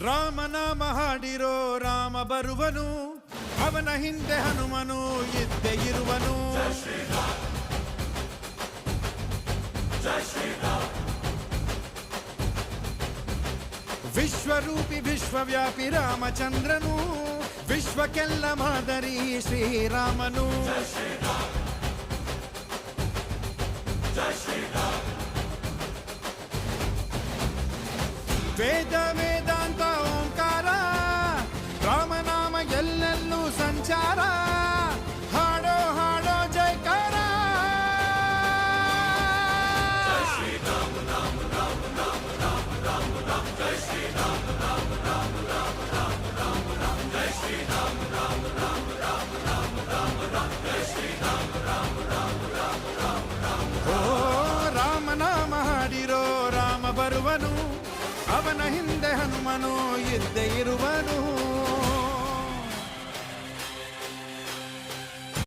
ರಾಮನಾಮ ಹಾಡಿರೋ ರಾಮ ಬರುವನು, ಅವನ ಹಿಂದೆ ಹನುಮನು ಇದ್ದೇ ಇರುವನು. ವಿಶ್ವರೂಪಿ ವಿಶ್ವವ್ಯಾಪಿ ರಾಮಚಂದ್ರನು, ವಿಶ್ವಕ್ಕೆಲ್ಲ ಮಾದರಿ ಶ್ರೀರಾಮನು. ವೇದ ವೇದಾಂತ ಓಂಕಾರ, ರಾಮನಾಮ ಎಲ್ಲೆಲ್ಲೂ ಸಂಚಾರ. ಹಾಡೋ ಹಾಡೋ ಜಯಕಾರ. ಓ ರಾಮನಾಮ ಹಾಡಿರೋ ರಾಮ ಬರುವನು, ಅವನ ಹಿಂದೆ ಹನುಮನು ಇದ್ದೇ ಇರುವನು.